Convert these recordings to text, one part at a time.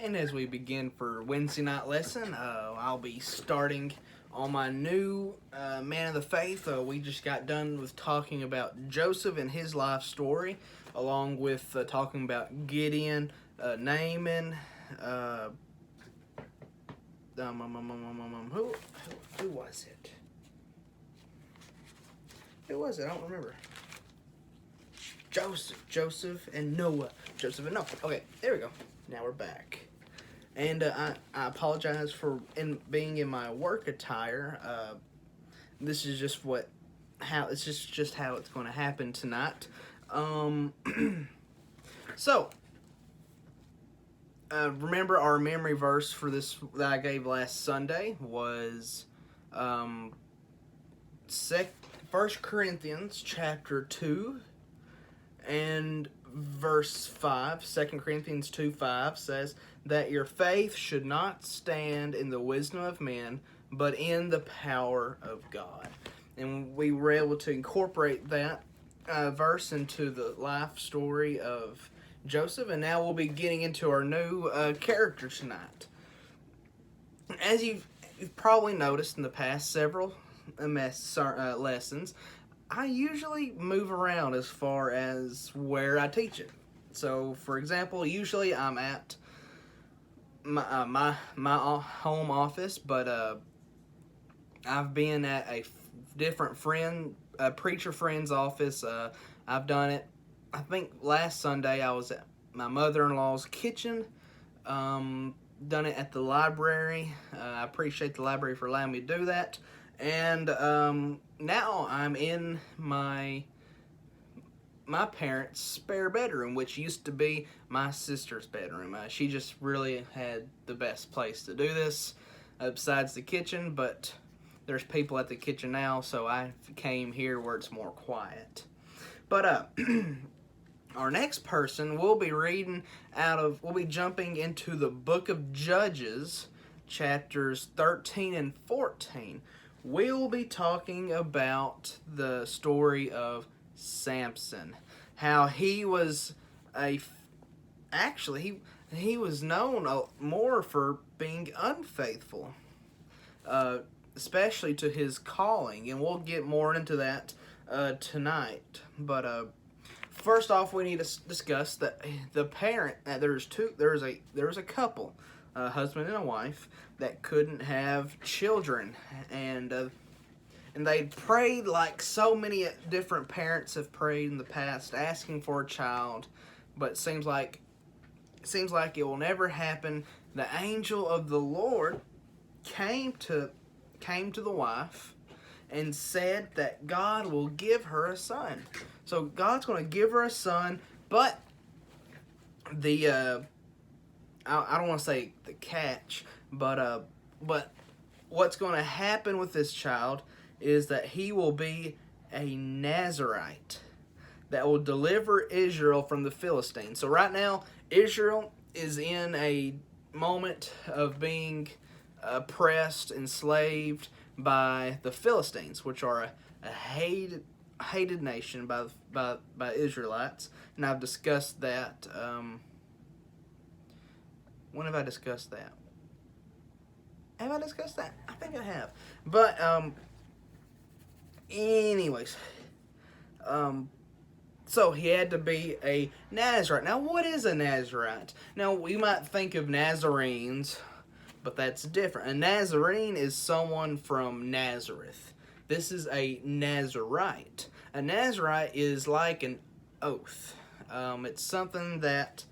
And as we begin for Wednesday night lesson, I'll be starting on my new Man of the Faith. We just got done with talking about Joseph and his life story, along with talking about Gideon, Naaman, who was it? Who was it? I don't remember. Joseph and Noah. Joseph and Noah. Okay, there we go. Now we're back. And I apologize for being in my work attire. This is just how it's going to happen tonight. So, remember our memory verse for this that I gave last Sunday was 1 Corinthians chapter 2 and verse 5. 2 Corinthians 2:5 says that your faith should not stand in the wisdom of men, but in the power of God. And we were able to incorporate that verse into the life story of Joseph, and now we'll be getting into our new character tonight. As you've probably noticed in the past several lessons, I usually move around as far as where I teach it. So, for example, usually I'm at my home office, but I've been at a different preacher friend's office. I've done it. I think last Sunday I was at my mother-in-law's kitchen. Done it at the library. I appreciate the library for allowing me to do that. And now I'm in my parents' spare bedroom, which used to be my sister's bedroom. She just really had the best place to do this besides the kitchen, but there's people at the kitchen now, so I came here where it's more quiet. But our next person we'll be jumping into the book of Judges, chapters 13 and 14. We'll be talking about the story of Samson, how he was he was known more for being unfaithful, especially to his calling, and we'll get more into that tonight. But first off, we need to discuss that the parent that there was a couple, a husband and a wife, that couldn't have children, and they prayed like so many different parents have prayed in the past, asking for a child, but it seems like it will never happen. The angel of the Lord came to the wife and said that God will give her a son. So God's going to give her a son, but I don't want to say the catch, but what's going to happen with this child is that he will be a Nazarite that will deliver Israel from the Philistines. So right now, Israel is in a moment of being oppressed, enslaved by the Philistines, which are a hated nation by Israelites. And I've discussed that. When have I discussed that? Have I discussed that? I think I have. But anyways, so he had to be a Nazarite. Now, what is a Nazarite? Now, we might think of Nazarenes, but that's different. A Nazarene is someone from Nazareth. This is a Nazarite. A Nazarite is like an oath. It's something that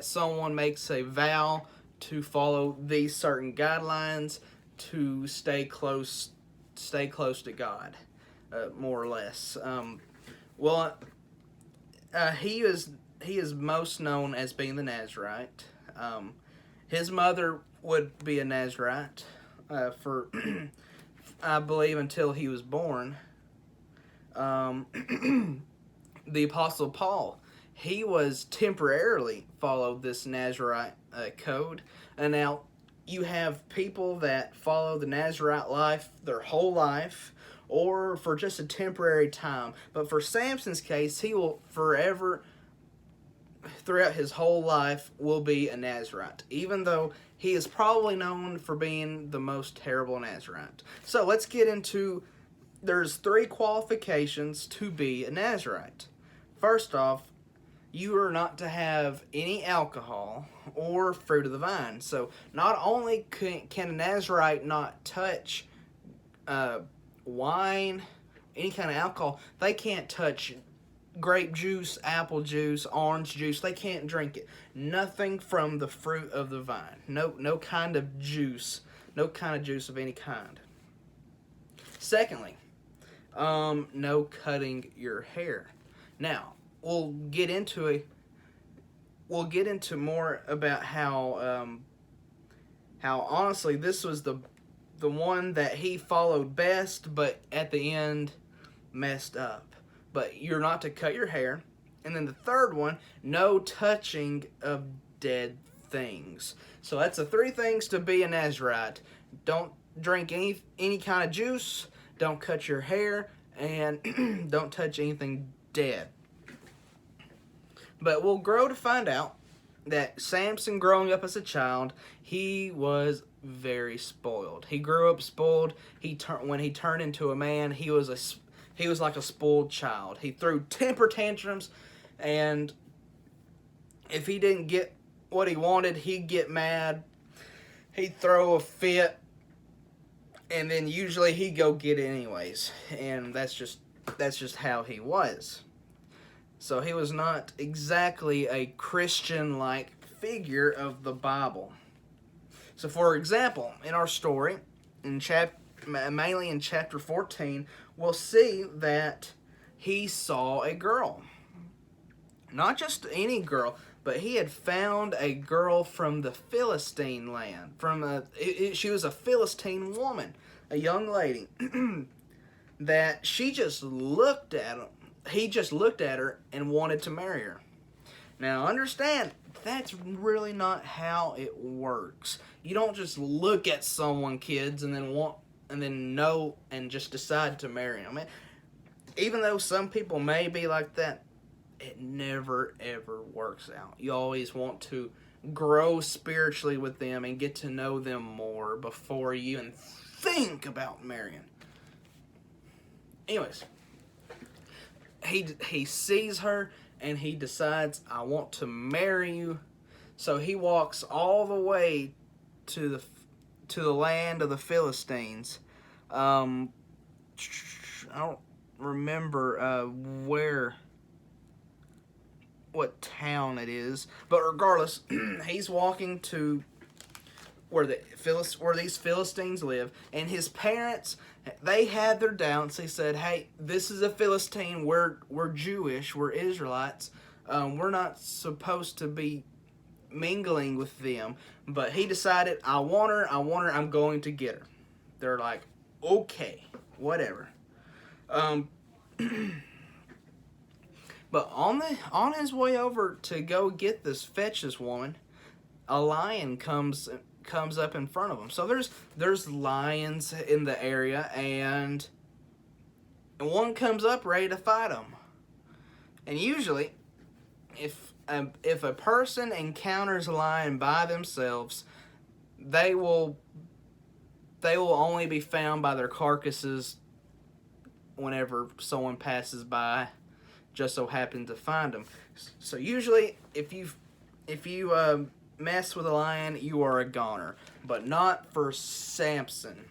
someone makes a vow to follow these certain guidelines to stay close to God, more or less. He is most known as being the Nazarite. His mother would be a Nazarite for I believe until he was born. The Apostle Paul, he was temporarily followed this Nazarite code, and now you have people that follow the Nazarite life their whole life, or for just a temporary time. But for Samson's case, he will forever throughout his whole life will be a Nazirite, even though he is probably known for being the most terrible Nazirite. So let's get into, there's 3 qualifications to be a Nazirite. First off, you are not to have any alcohol or fruit of the vine. So not only can a Nazirite not touch wine, any kind of alcohol, they can't touch grape juice, apple juice, orange juice. They can't drink it. Nothing from the fruit of the vine. No kind of juice. No kind of juice of any kind. Secondly, no cutting your hair. Now, we'll get into more about how honestly this was the one that he followed best, but at the end messed up. But you're not to cut your hair. And then the third one, no touching of dead things. So that's the 3 things to be a Nazirite. Don't drink any kind of juice, don't cut your hair, and don't touch anything dead. But we'll grow to find out that Samson, growing up as a child, he was very spoiled. He grew up spoiled. When he turned into a man, he was like a spoiled child. He threw temper tantrums, and if he didn't get what he wanted, he'd get mad. He'd throw a fit, and then usually he'd go get it anyways. And that's just how he was. So he was not exactly a Christian-like figure of the Bible. So for example, in our story, mainly in chapter 14, we'll see that he saw a girl. Not just any girl, but he had found a girl from the Philistine land. She was a Philistine woman, a young lady, that she just looked at him. He just looked at her and wanted to marry her. Now understand, that's really not how it works. You don't just look at someone, kids, and then just decide to marry them. Even though some people may be like that, it never ever works out. You always want to grow spiritually with them and get to know them more before you even think about marrying. Anyways, he sees her and he decides, I want to marry you. So he walks all the way to the land of the Philistines. I don't remember what town it is, but regardless, he's walking to where these Philistines live, and his parents, they had their doubts. They said, "Hey, this is a Philistine. We're Jewish. We're Israelites. We're not supposed to be mingling with them." But he decided, I want her. I'm going to get her. They're like, okay, whatever. But on his way over to go fetch this woman, a lion comes up in front of him. So there's lions in the area, and one comes up ready to fight him. And usually, if a person encounters a lion by themselves, they will only be found by their carcasses whenever someone passes by, just so happen to find them. So usually, if you mess with a lion, you are a goner. But not for Samson.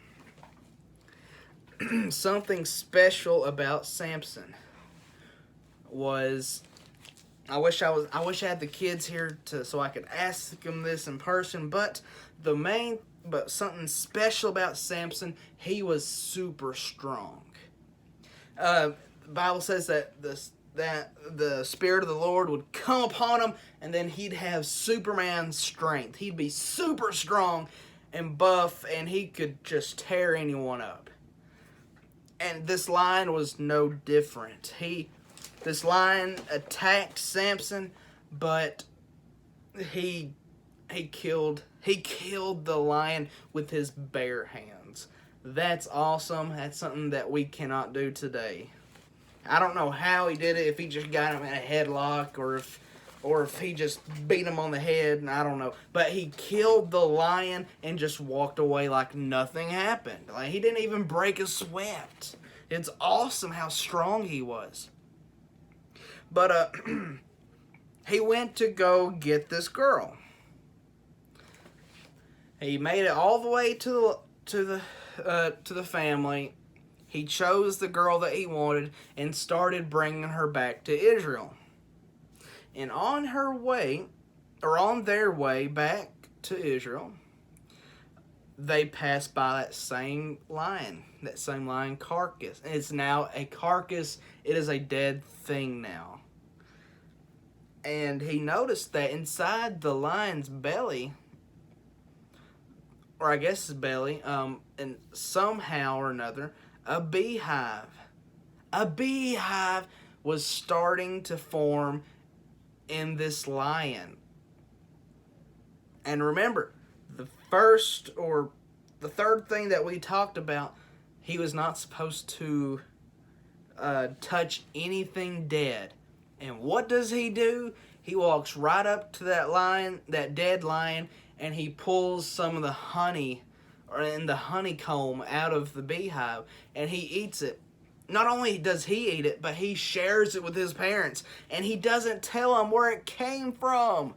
Something special about Samson was, I wish I had the kids here so I could ask them this in person, but something special about Samson, he was super strong. The Bible says that the Spirit of the Lord would come upon him, and then he'd have Superman strength. He'd be super strong and buff, and he could just tear anyone up. And this lion was no different. This lion attacked Samson, but he killed the lion with his bare hands. That's awesome. That's something that we cannot do today. I don't know how he did it, if he just got him in a headlock or or if he just beat him on the head, and I don't know. But he killed the lion and just walked away like nothing happened. Like, he didn't even break a sweat. It's awesome how strong he was. But he went to go get this girl. He made it all the way to the family. He chose the girl that he wanted and started bringing her back to Israel. And on their way back to Israel, they passed by that same lion carcass. And it's now a carcass. It is a dead thing now. And he noticed that inside the lion's belly, or I guess his belly, and somehow or another, a beehive was starting to form in this lion. And remember, the third thing that we talked about, he was not supposed to touch anything dead. And what does he do? He walks right up to that dead lion, and he pulls some of the honey and the honeycomb out of the beehive, and he eats it. Not only does he eat it, but he shares it with his parents, and he doesn't tell them where it came from.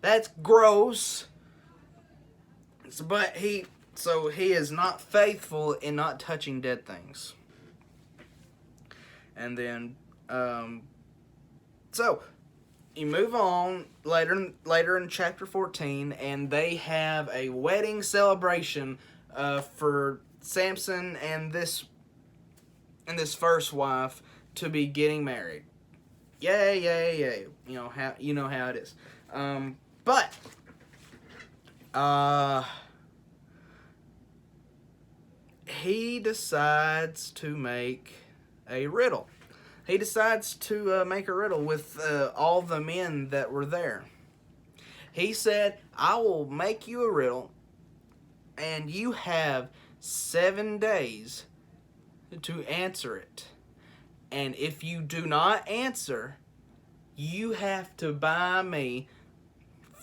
That's gross. But he is not faithful in not touching dead things. And then, so you move on later in chapter 14, and they have a wedding celebration for Samson and this first wife to be getting married. Yay, yay, yay! You know how it is. But he decides to make a riddle. He decides to make a riddle with all the men that were there. He said, I will make you a riddle, and you have 7 days to answer it. And if you do not answer, you have to buy me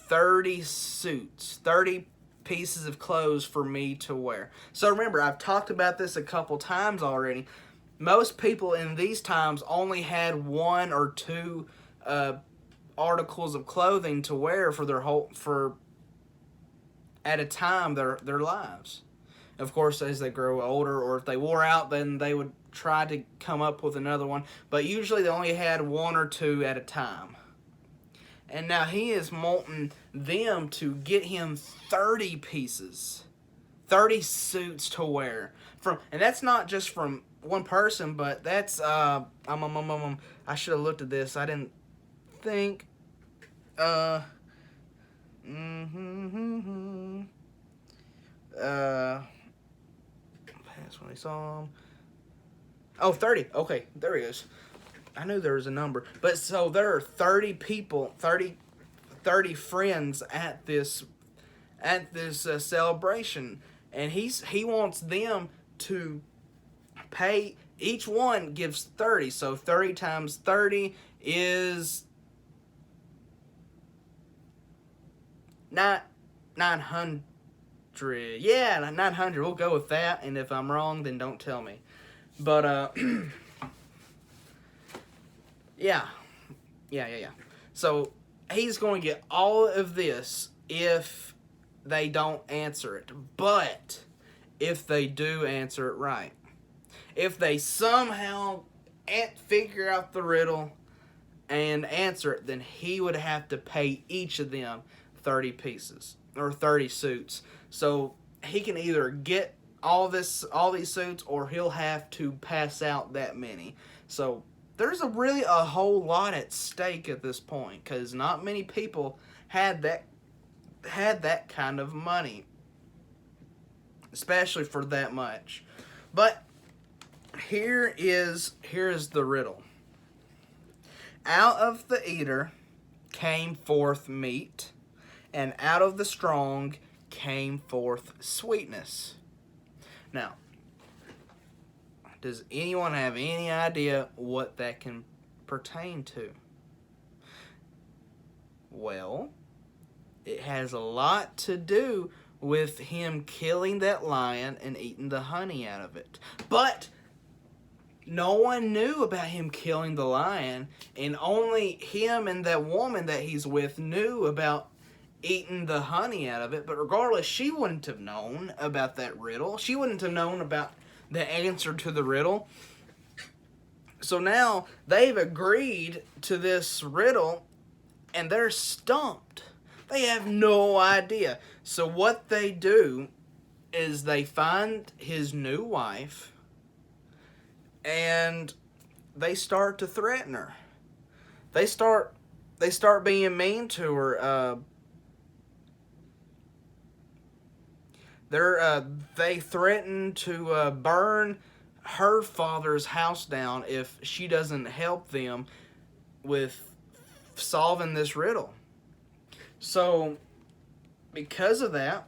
30 suits, 30 pieces of clothes for me to wear. So remember, I've talked about this a couple times already. Most people in these times only had 1 or 2 articles of clothing to wear for at a time their lives. Of course, as they grow older, or if they wore out, then they would try to come up with another one. But usually they only had 1 or 2 at a time. And now he is wanting them to get him 30 pieces, 30 suits to wear. And that's not just from one person, but that's I should have looked at this. I didn't think. Pass when he saw him. Oh, 30. Okay, there he is. I knew there was a number. But so there are 30 people, 30 friends at this celebration, and he wants them to pay. Each one gives 30, so 30 times 30 is 900. Yeah, 900. We'll go with that, and if I'm wrong, then don't tell me. But yeah. So he's going to get all of this if they don't answer it. But if they do answer it right, if they somehow figure out the riddle and answer it, then he would have to pay each of them 30 pieces or 30 suits. So he can either get all these suits, or he'll have to pass out that many. So there's a whole lot at stake at this point, because not many people had that kind of money, especially for that much. But here is the riddle. Out of the eater came forth meat, and out of the strong came forth sweetness. Now, does anyone have any idea what that can pertain to? Well, it has a lot to do with him killing that lion and eating the honey out of it. But no one knew about him killing the lion, and only him and that woman that he's with knew about eating the honey out of it. But regardless, she wouldn't have known about that riddle. She wouldn't have known about the answer to the riddle. So now they've agreed to this riddle, and they're stumped. They have no idea. So what they do is they find his new wife, and they start to threaten her. They start being mean to her. They threaten to burn her father's house down if she doesn't help them with solving this riddle. So, because of that,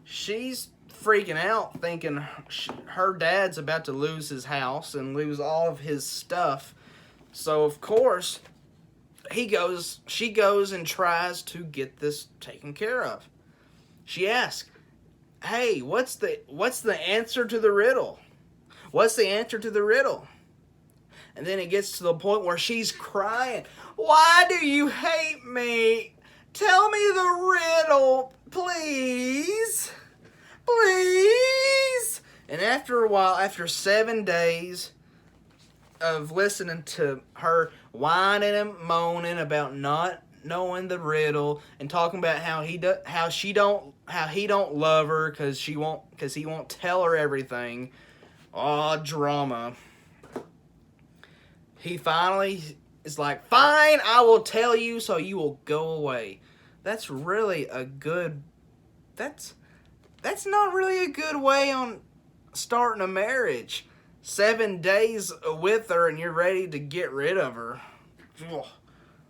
she's freaking out, thinking her dad's about to lose his house and lose all of his stuff. So, of course, she goes and tries to get this taken care of. She asks, "Hey, what's the answer to the riddle? What's the answer to the riddle?" And then it gets to the point where she's crying. "Why do you hate me? Tell me the riddle, please. Please." And after a while, after 7 days of listening to her whining and moaning about not knowing the riddle and talking about how he don't love her because he won't tell her everything. Oh, drama. He finally is like, "Fine, I will tell you so you will go away." That's really a good... That's not really a good way on starting a marriage. 7 days with her and you're ready to get rid of her.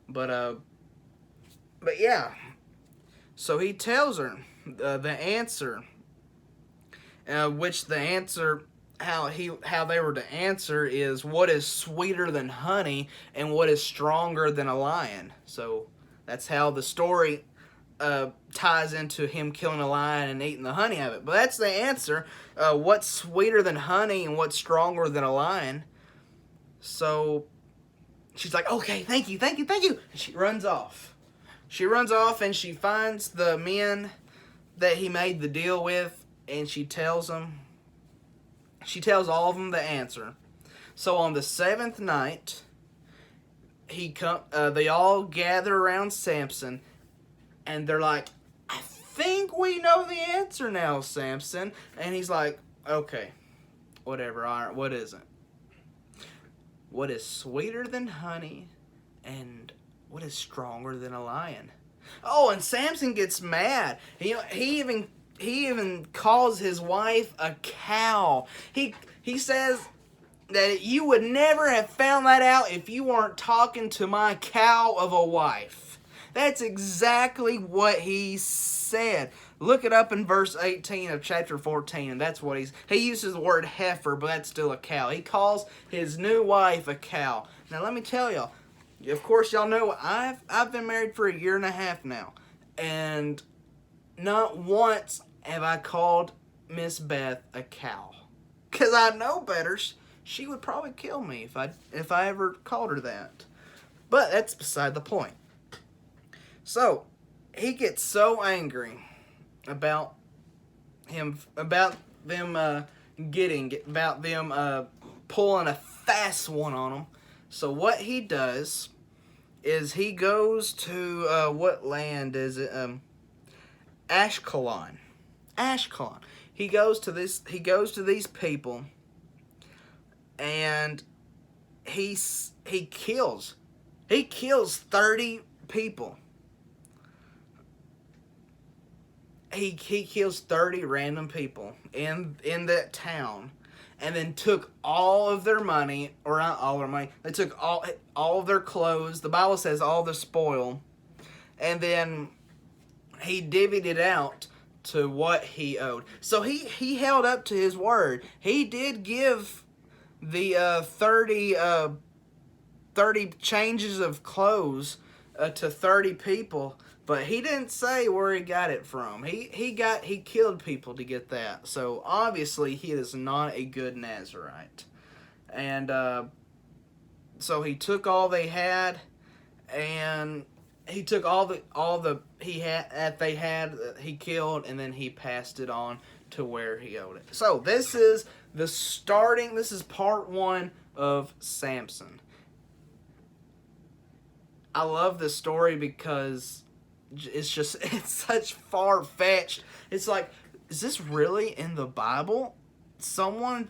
But yeah. So he tells her the answer, which the answer... How they were to answer is what is sweeter than honey and what is stronger than a lion. So that's how the story ties into him killing a lion and eating the honey of it. But that's the answer. What's sweeter than honey and what's stronger than a lion? So she's like, "Okay, thank you. And she runs off. And she finds the men that he made the deal with, and she tells all of them the answer. So on the 7th night, they all gather around Samson, and they're like, "I think we know the answer now, Samson." And he's like, "Okay, whatever, all right, what is it? What is sweeter than honey, and what is stronger than a lion?" Oh, and Samson gets mad. He even calls his wife a cow. He says that you would never have found that out if you weren't talking to my cow of a wife. That's exactly what he said. Look it up in verse 18 of chapter 14, and that's what he uses the word heifer, but that's still a cow. He calls his new wife a cow. Now let me tell y'all, of course y'all know I've been married for 1.5 years now, and not once have I called Miss Beth a cow. Because I know better. She would probably kill me if I ever called her that. But that's beside the point. So, he gets so angry about them pulling a fast one on him. So what he does is he goes to, what land is it? Ashkelon. He goes to these people, and he kills 30 people. He kills 30 random people in that town, and then took all of their money, or not all their money. They took all of their clothes. The Bible says all the spoil, and then he divvied it out to what he owed. So he held up to his word. He did give the 30 30 changes of clothes to 30 people, but he didn't say where he got it from. He killed people to get that. So obviously he is not a good Nazarite. And so he took all they had, and he took all the he had that they had that he killed, and then he passed it on to where he owed it. So this is this is part 1 of Samson. I love this story because it's such far-fetched. It's like, is this really in the Bible? Someone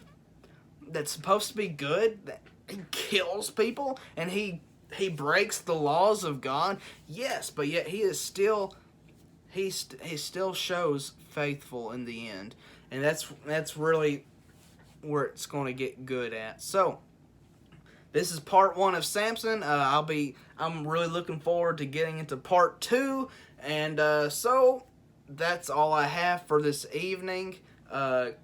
that's supposed to be good, that he kills people, and he breaks the laws of God? Yes, but yet he still shows faithful in the end. And that's really where it's going to get good at. So this is part 1 of Samson. I'm really looking forward to getting into part 2. And so that's all I have for this evening.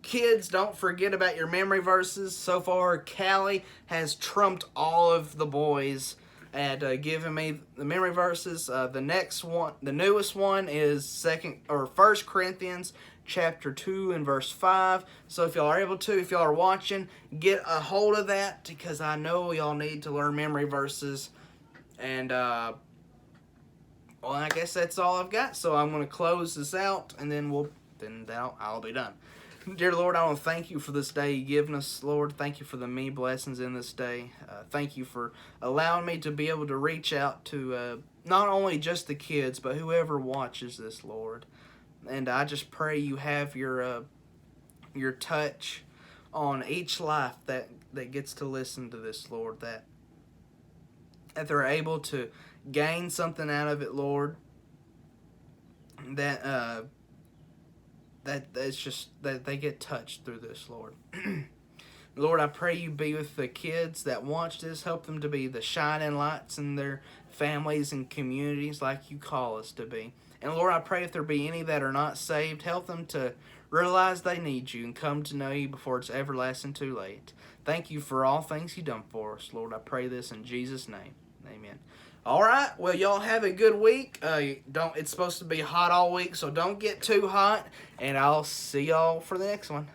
Kids, don't forget about your memory verses. So far, Callie has trumped all of the boys at giving me the memory verses. The next one, the newest one, is 1 Corinthians chapter 2 and verse 5. So if y'all are able to, if y'all are watching, get a hold of that, because I know y'all need to learn memory verses. And well, I guess that's all I've got. So I'm going to close this out, and then I'll be done. Dear Lord, I want to thank you for this day you've given us, Lord. Thank you for the many blessings in this day. Thank you for allowing me to be able to reach out to not only just the kids, but whoever watches this, Lord. And I just pray you have your touch on each life that gets to listen to this, Lord, that they're able to gain something out of it, Lord, that's just that they get touched through this, Lord. Lord, I pray you be with the kids that watch this. Help them to be the shining lights in their families and communities like you call us to be. And Lord, I pray if there be any that are not saved, help them to realize they need you and come to know you before it's everlasting too late. Thank you for all things you've done for us, Lord. I pray this in Jesus' name. Amen. All right, well, y'all have a good week. It's supposed to be hot all week, so don't get too hot, and I'll see y'all for the next one.